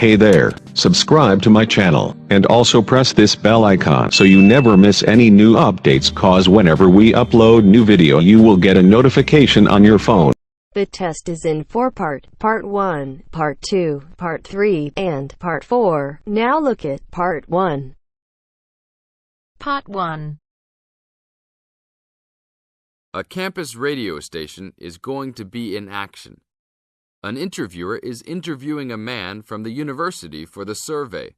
Hey there, subscribe to my channel, and also press this bell icon so you never miss any new updates, cause whenever we upload new video you will get a notification on your phone. The test is in 4-part, Part 1, Part 2, Part 3, and Part 4. Now look at Part 1. Part 1. A campus radio station is going to be in action. An interviewer is interviewing a man from the university for the survey.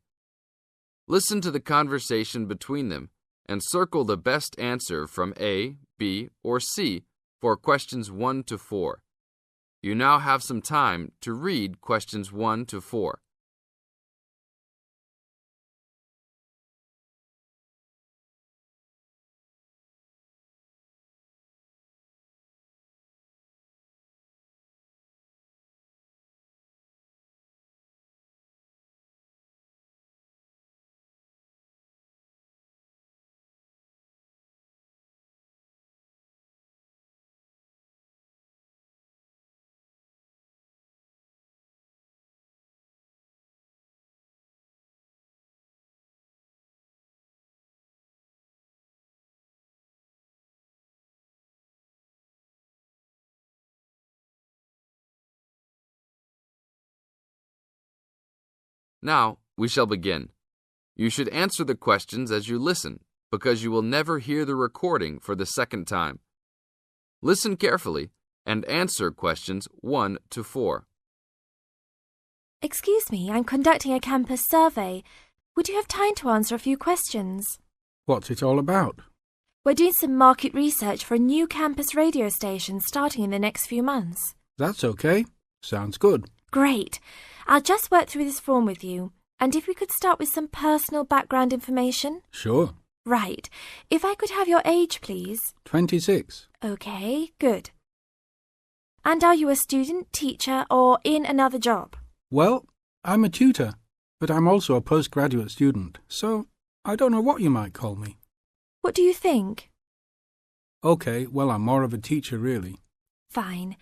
Listen to the conversation between them and circle the best answer from A, B, or C for questions 1 to 4. You now have some time to read questions 1 to 4. Now, we shall begin. You should answer the questions as you listen, because you will never hear the recording for the second time. Listen carefully and answer questions 1 to 4. Excuse me, I'm conducting a campus survey. Would you have time to answer a few questions? What's it all about? We're doing some market research for a new campus radio station starting in the next few months. That's okay. Sounds good. Great. I'll just work through this form with you. And if we could start with some personal background information? Sure. Right. If I could have your age, please. 26. Okay, good. And are you a student, teacher, or in another job? Well, I'm a tutor, but I'm also a postgraduate student, so I don't know what you might call me. What do you think? Okay, well, I'm more of a teacher, really. Fine.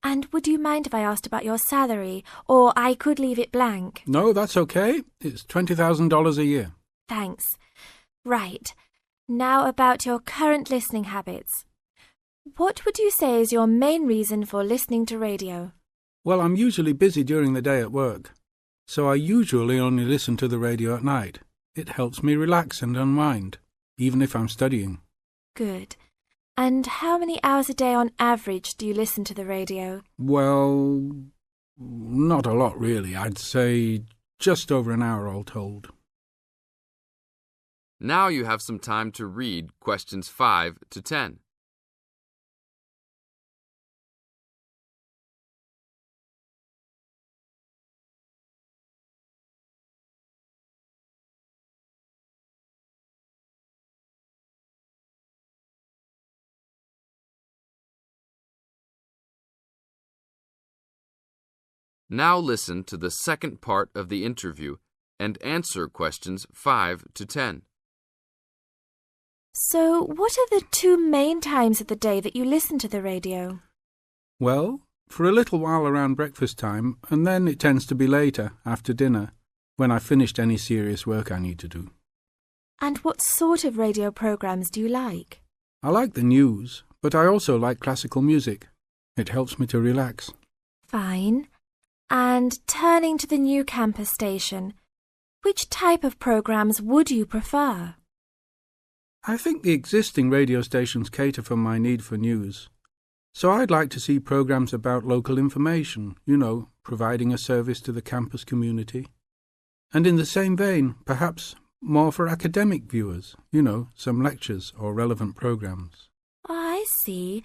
And would you mind if I asked about your salary, or I could leave it blank? No, that's okay. It's $20,000 a year. Thanks. Right. Now about your current listening habits. What would you say is your main reason for listening to radio? Well, I'm usually busy during the day at work, so I usually only listen to the radio at night. It helps me relax and unwind, even if I'm studying. Good. And how many hours a day on average do you listen to the radio? Well, not a lot really. I'd say just over an hour all told. Now you have some time to read questions 5 to 10. Now listen to the second part of the interview and answer questions 5 to 10. So, what are the 2 main times of the day that you listen to the radio? Well, for a little while around breakfast time, and then it tends to be later, after dinner, when I've finished any serious work I need to do. And what sort of radio programs do you like? I like the news, but I also like classical music. It helps me to relax. Fine. And turning to the new campus station, which type of programs would you prefer? I think the existing radio stations cater for my need for news. So I'd like to see programs about local information, providing a service to the campus community. And in the same vein, perhaps more for academic viewers, some lectures or relevant programs. I see.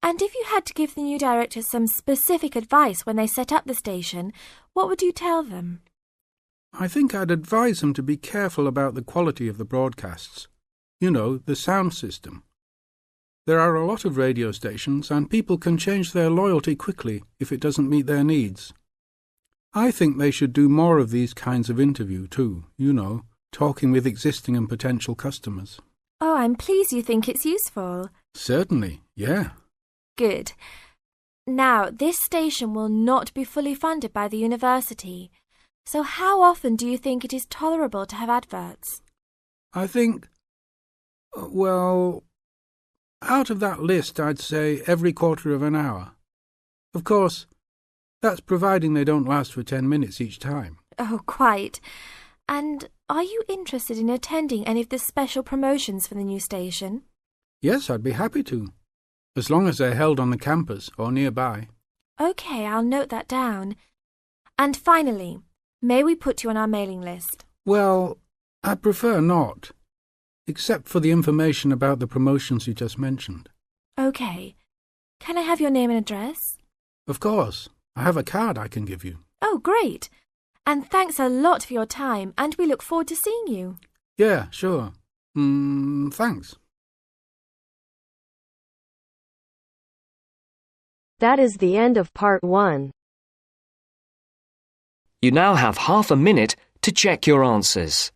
And if you had to give the new director some specific advice when they set up the station, what would you tell them? I think I'd advise them to be careful about the quality of the broadcasts. The sound system. There are a lot of radio stations and people can change their loyalty quickly if it doesn't meet their needs. I think they should do more of these kinds of interview too, talking with existing and potential customers. Oh, I'm pleased you think it's useful. Certainly, yeah. Good. Now, this station will not be fully funded by the university, So how often do you think it is tolerable to have adverts? I think, well, out of that list I'd say every quarter of an hour. Of course, that's providing they don't last for 10 minutes each time. Oh, quite. And are you interested in attending any of the special promotions for the new station? Yes, I'd be happy to, as long as they're held on the campus or nearby. OK, I'll note that down. And finally, may we put you on our mailing list? Well, I prefer not, except for the information about the promotions you just mentioned. OK. Can I have your name and address? Of course. I have a card I can give you. Oh, great. And thanks a lot for your time, and we look forward to seeing you. Yeah, sure. Thanks. That is the end of part 1. You now have half a minute to check your answers.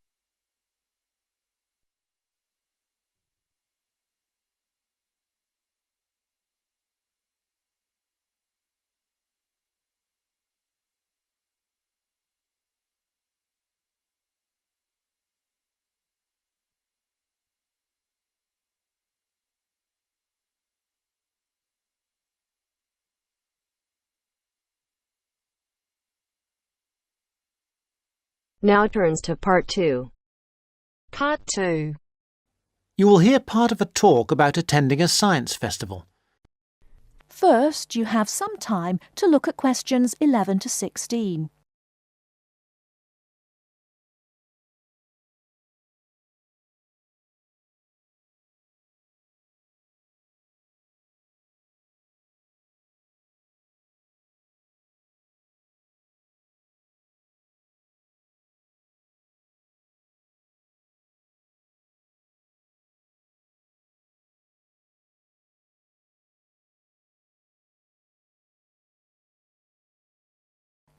Now turns to part 2. Part 2. You will hear part of a talk about attending a science festival. First, you have some time to look at questions 11 to 16.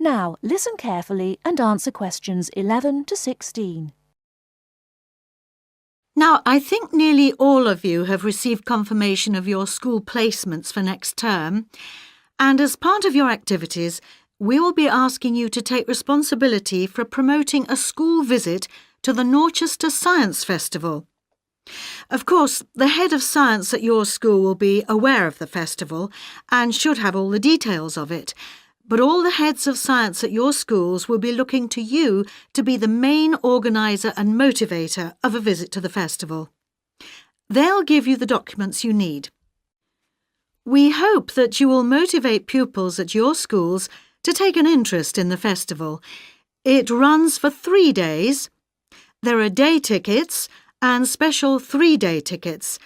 Now, listen carefully and answer questions 11 to 16. Now, I think nearly all of you have received confirmation of your school placements for next term, and as part of your activities, we will be asking you to take responsibility for promoting a school visit to the Norchester Science Festival. Of course, the head of science at your school will be aware of the festival and should have all the details of it, but all the heads of science at your schools will be looking to you to be the main organiser and motivator of a visit to the festival. They'll give you the documents you need. We hope that you will motivate pupils at your schools to take an interest in the festival. It runs for 3 days. There are day tickets and special 3-day tickets,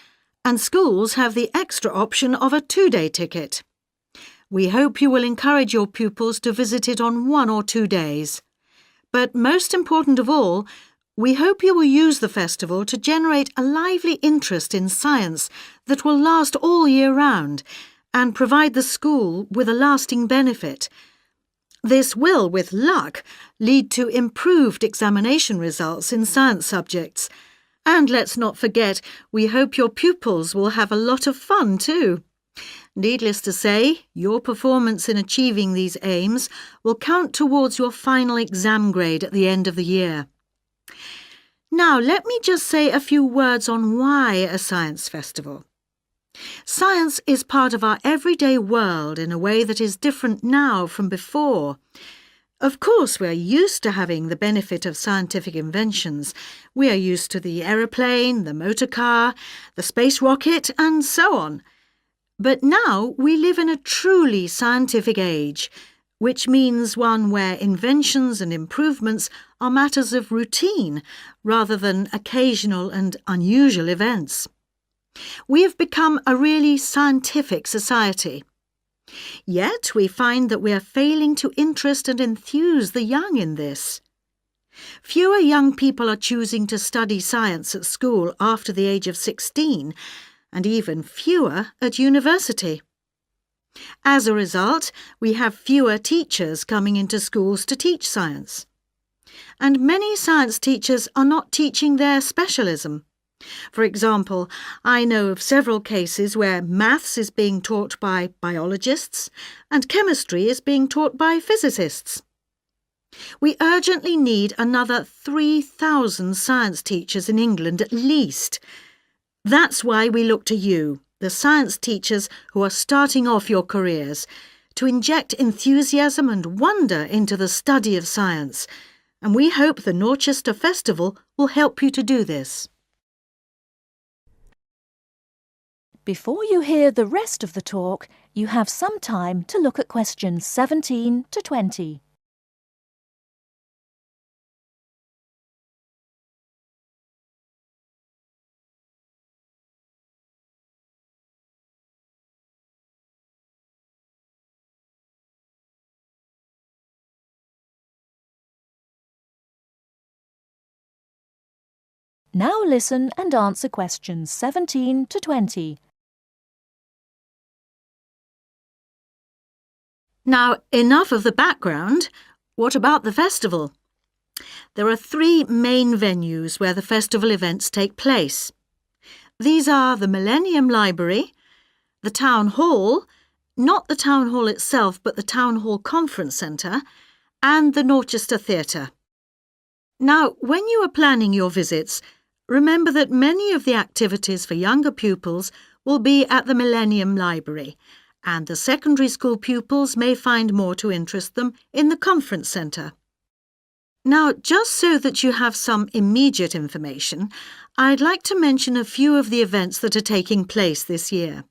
and schools have the extra option of a 2-day ticket. We hope you will encourage your pupils to visit it on 1 or 2 days. But most important of all, we hope you will use the festival to generate a lively interest in science that will last all year round and provide the school with a lasting benefit. This will, with luck, lead to improved examination results in science subjects. And let's not forget, we hope your pupils will have a lot of fun too. Needless to say, your performance in achieving these aims will count towards your final exam grade at the end of the year. Now, let me just say a few words on why a science festival. Science is part of our everyday world in a way that is different now from before. Of course, we are used to having the benefit of scientific inventions. We are used to the aeroplane, the motor car, the space rocket, and so on. But now we live in a truly scientific age, which means one where inventions and improvements are matters of routine rather than occasional and unusual events. We have become a really scientific society. Yet we find that we are failing to interest and enthuse the young in this. Fewer young people are choosing to study science at school after the age of 16, and even fewer at university. As a result, we have fewer teachers coming into schools to teach science. And many science teachers are not teaching their specialism. For example, I know of several cases where maths is being taught by biologists and chemistry is being taught by physicists. We urgently need another 3,000 science teachers in England at least. That's why we look to you, the science teachers who are starting off your careers, to inject enthusiasm and wonder into the study of science, and we hope the Norchester Festival will help you to do this. Before you hear the rest of the talk, you have some time to look at questions 17 to 20. Now listen and answer questions 17 to 20. Now, enough of the background. What about the festival? There are 3 main venues where the festival events take place. These are the Millennium Library, the Town Hall, not the Town Hall itself but the Town Hall Conference Centre, and the Norchester Theatre. Now, when you are planning your visits, remember that many of the activities for younger pupils will be at the Millennium Library, and the secondary school pupils may find more to interest them in the Conference Centre. Now, just so that you have some immediate information, I'd like to mention a few of the events that are taking place this year.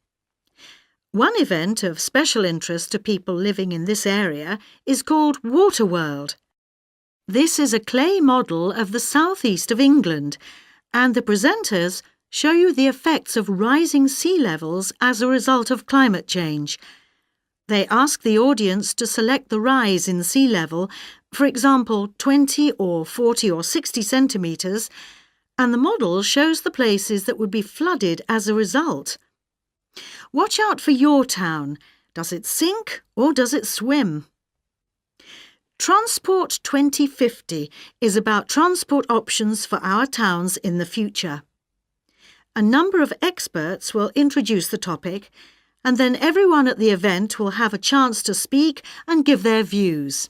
One event of special interest to people living in this area is called Waterworld. This is a clay model of the southeast of England, and the presenters show you the effects of rising sea levels as a result of climate change. They ask the audience to select the rise in sea level, for example 20 or 40 or 60 centimetres, and the model shows the places that would be flooded as a result. Watch out for your town. Does it sink or does it swim? Transport 2050 is about transport options for our towns in the future. A number of experts will introduce the topic, and then everyone at the event will have a chance to speak and give their views.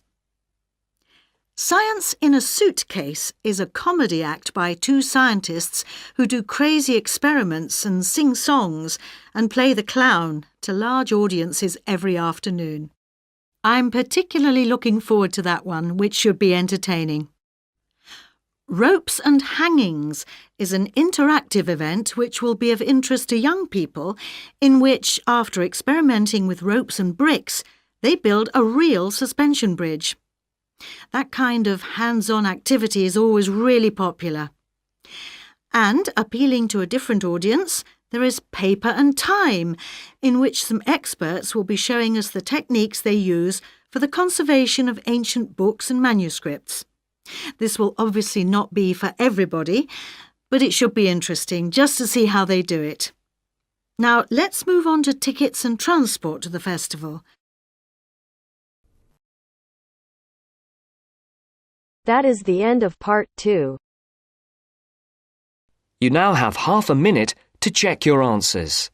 Science in a Suitcase is a comedy act by 2 scientists who do crazy experiments and sing songs and play the clown to large audiences every afternoon. I'm particularly looking forward to that one, which should be entertaining. Ropes and Hangings is an interactive event which will be of interest to young people, in which, after experimenting with ropes and bricks, they build a real suspension bridge. That kind of hands-on activity is always really popular. And, appealing to a different audience, there is Paper and Time, in which some experts will be showing us the techniques they use for the conservation of ancient books and manuscripts. This will obviously not be for everybody, but it should be interesting just to see how they do it. Now, let's move on to tickets and transport to the festival. That is the end of part 2. You now have half a minute to check your answers.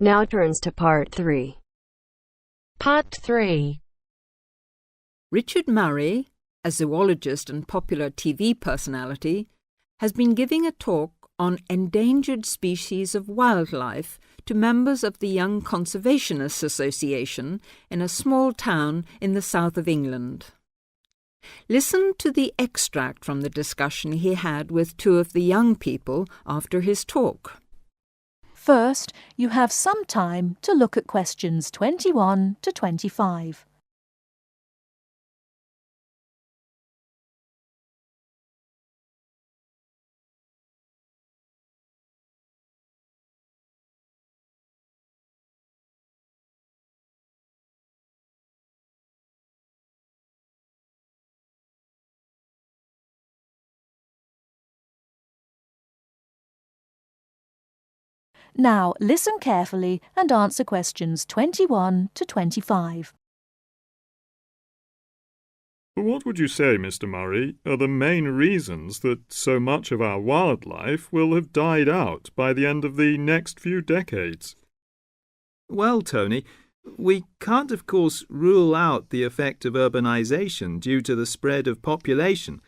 Now turns to part 3. Part 3. Richard Murray, a zoologist and popular TV personality, has been giving a talk on endangered species of wildlife to members of the Young Conservationists Association in a small town in the south of England. Listen to the extract from the discussion he had with 2 of the young people after his talk. First, you have some time to look at questions 21 to 25. Now listen carefully and answer questions 21 to 25. What would you say, Mr. Murray, are the main reasons that so much of our wildlife will have died out by the end of the next few decades? Well, Tony, we can't of course rule out the effect of urbanisation due to the spread of population,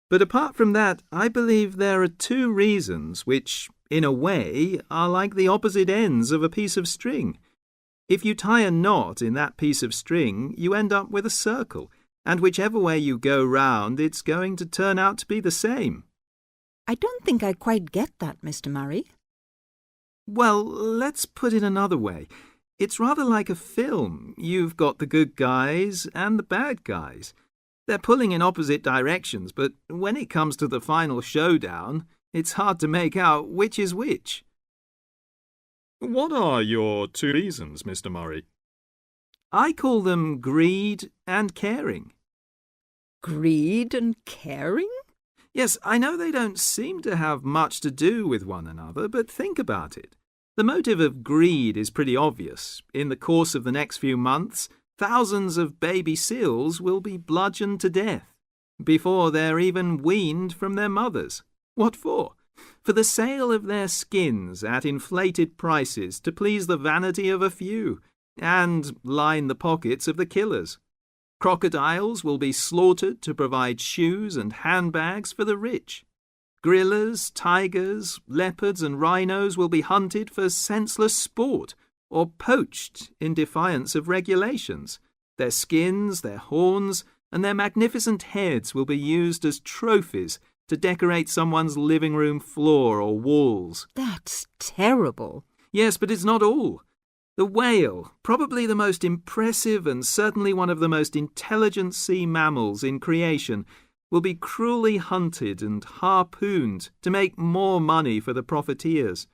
but apart from that, I believe there are two reasons which, in a way, are like the opposite ends of a piece of string. If you tie a knot in that piece of string, you end up with a circle, and whichever way you go round, it's going to turn out to be the same. I don't think I quite get that, Mr. Murray. Well, let's put it another way. It's rather like a film. You've got the good guys and the bad guys. They're pulling in opposite directions, but when it comes to the final showdown, it's hard to make out which is which. What are your two reasons, Mr. Murray? I call them greed and caring. Greed and caring? Yes, I know they don't seem to have much to do with one another, but think about it. The motive of greed is pretty obvious. In the course of the next few months, thousands of baby seals will be bludgeoned to death before they're even weaned from their mothers. What for? For the sale of their skins at inflated prices to please the vanity of a few and line the pockets of the killers. Crocodiles will be slaughtered to provide shoes and handbags for the rich. Gorillas, tigers, leopards and rhinos will be hunted for senseless sport or poached in defiance of regulations. Their skins, their horns, and their magnificent heads will be used as trophies to decorate someone's living room floor or walls. That's terrible. Yes, but it's not all. The whale, probably the most impressive and certainly one of the most intelligent sea mammals in creation, will be cruelly hunted and harpooned to make more money for the profiteers.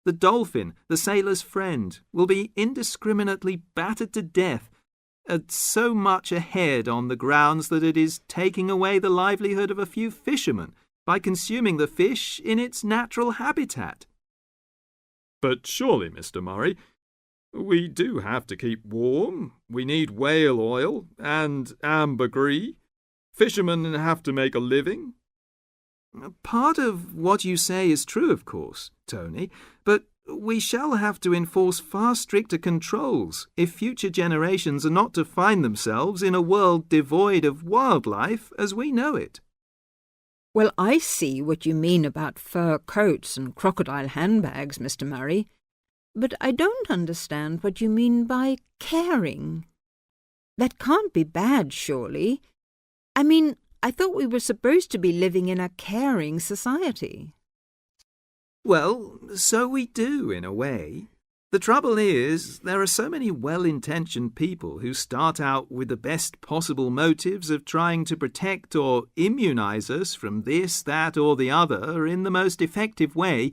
The dolphin, the sailor's friend, will be indiscriminately battered to death at so much a head on the grounds that it is taking away the livelihood of a few fishermen by consuming the fish in its natural habitat. But surely, Mr. Murray, we do have to keep warm. We need whale oil and ambergris. Fishermen have to make a living. Part of what you say is true, of course, Tony, but we shall have to enforce far stricter controls if future generations are not to find themselves in a world devoid of wildlife as we know it. Well, I see what you mean about fur coats and crocodile handbags, Mr. Murray, but I don't understand what you mean by caring. That can't be bad, surely. I mean, I thought we were supposed to be living in a caring society. Well, so we do, in a way. The trouble is, there are so many well-intentioned people who start out with the best possible motives of trying to protect or immunize us from this, that, or the other in the most effective way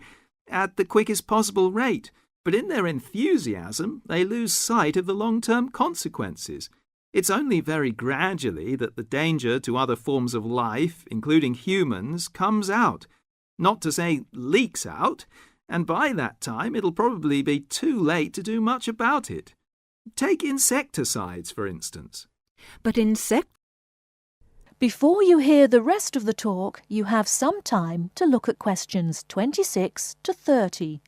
at the quickest possible rate. But in their enthusiasm, they lose sight of the long-term consequences. It's only very gradually that the danger to other forms of life, including humans, comes out. Not to say leaks out, and by that time it'll probably be too late to do much about it. Take insecticides, for instance. But Before you hear the rest of the talk, you have some time to look at questions 26 to 30.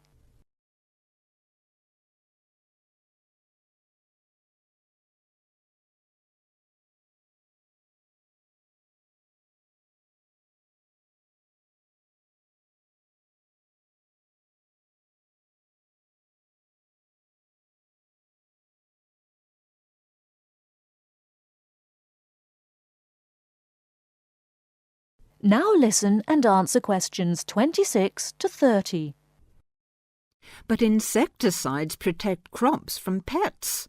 Now listen and answer questions 26 to 30. But insecticides protect crops from pests.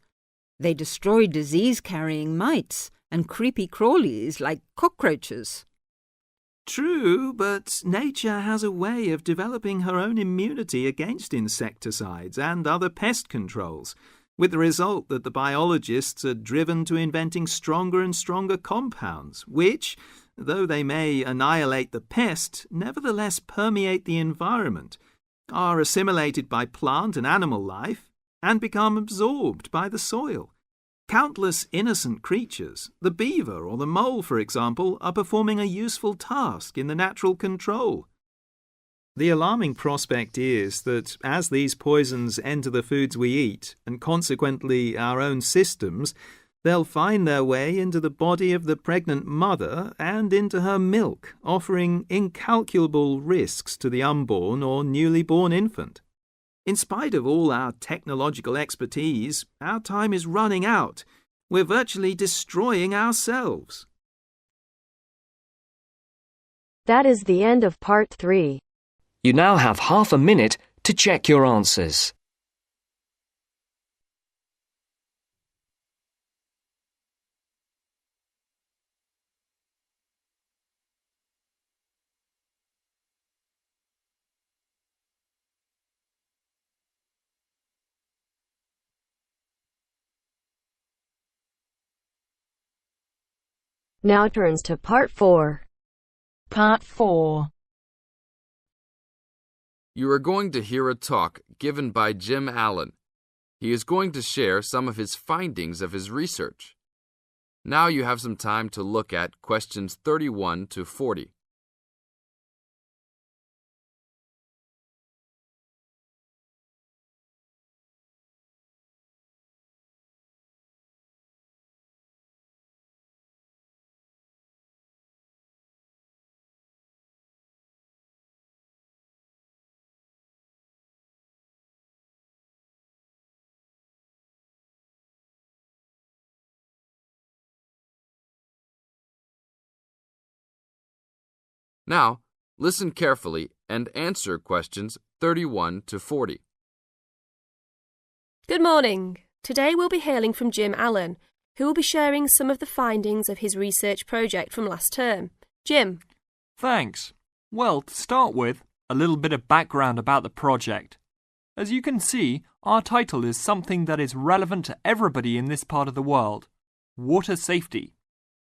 They destroy disease-carrying mites and creepy crawlies like cockroaches. True, but nature has a way of developing her own immunity against insecticides and other pest controls, with the result that the biologists are driven to inventing stronger and stronger compounds, which, though they may annihilate the pest, nevertheless permeate the environment. are assimilated by plant and animal life and become absorbed by the soil. Countless innocent creatures, the beaver or the mole, for example, are performing a useful task in the natural control. The alarming prospect is that as these poisons enter the foods we eat, and consequently our own systems, they'll find their way into the body of the pregnant mother and into her milk, offering incalculable risks to the unborn or newly born infant. In spite of all our technological expertise, our time is running out. We're virtually destroying ourselves. That is the end of part 3. You now have half a minute to check your answers. Now turns to part 4. Part 4. You are going to hear a talk given by Jim Allen. He is going to share some of his findings of his research. Now you have some time to look at questions 31 to 40. Now, listen carefully and answer questions 31 to 40. Good morning. Today we'll be hailing from Jim Allen, who will be sharing some of the findings of his research project from last term. Jim. Thanks. Well, to start with, a little bit of background about the project. As you can see, our title is something that is relevant to everybody in this part of the world: water safety.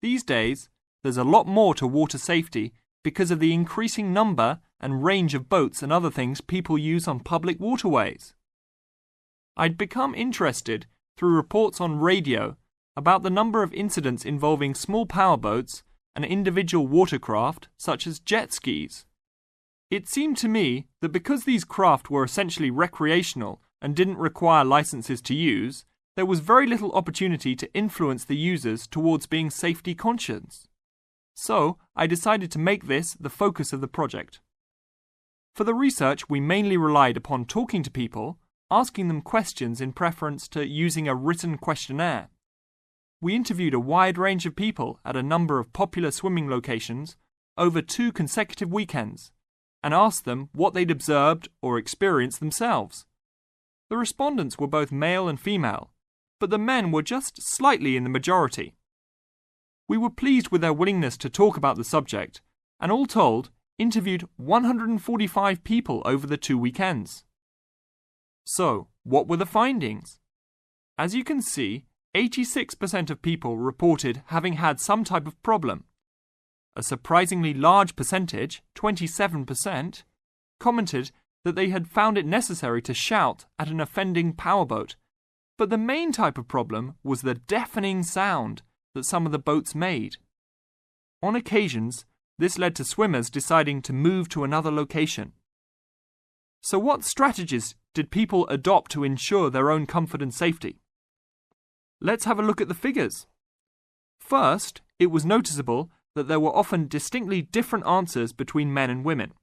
These days, there's a lot more to water safety because of the increasing number and range of boats and other things people use on public waterways. I'd become interested through reports on radio about the number of incidents involving small powerboats and individual watercraft such as jet skis. It seemed to me that because these craft were essentially recreational and didn't require licenses to use, there was very little opportunity to influence the users towards being safety conscious. So, I decided to make this the focus of the project. For the research, we mainly relied upon talking to people, asking them questions in preference to using a written questionnaire. We interviewed a wide range of people at a number of popular swimming locations over 2 consecutive weekends and asked them what they'd observed or experienced themselves. The respondents were both male and female, but the men were just slightly in the majority. We were pleased with their willingness to talk about the subject, and all told, interviewed 145 people over the 2 weekends. So, what were the findings? As you can see, 86% of people reported having had some type of problem. A surprisingly large percentage, 27%, commented that they had found it necessary to shout at an offending powerboat, but the main type of problem was the deafening sound that some of the boats made. On occasions, this led to swimmers deciding to move to another location. So what strategies did people adopt to ensure their own comfort and safety? Let's have a look at the figures. First, it was noticeable that there were often distinctly different answers between men and women.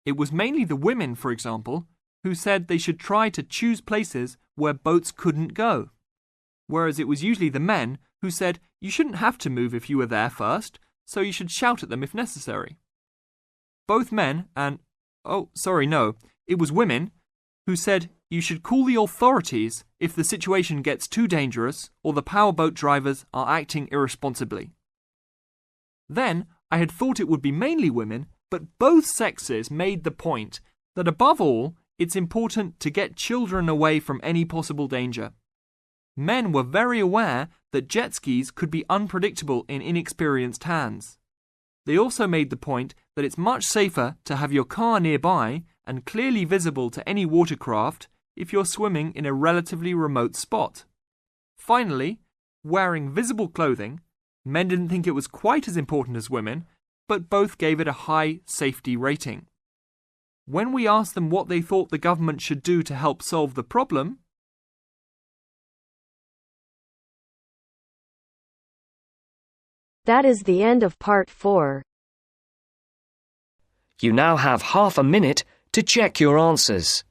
It was mainly the women, for example, who said they should try to choose places where boats couldn't go, whereas it was usually the men who said you shouldn't have to move if you were there first, so you should shout at them if necessary. Both men and, it was women who said you should call the authorities if the situation gets too dangerous or the powerboat drivers are acting irresponsibly. Then, I had thought it would be mainly women, but both sexes made the point that above all, it's important to get children away from any possible danger. Men were very aware that jet skis could be unpredictable in inexperienced hands. They also made the point that it's much safer to have your car nearby and clearly visible to any watercraft if you're swimming in a relatively remote spot. Finally, wearing visible clothing, men didn't think it was quite as important as women, but both gave it a high safety rating. When we asked them what they thought the government should do to help solve the problem, that is the end of part 4. You now have half a minute to check your answers.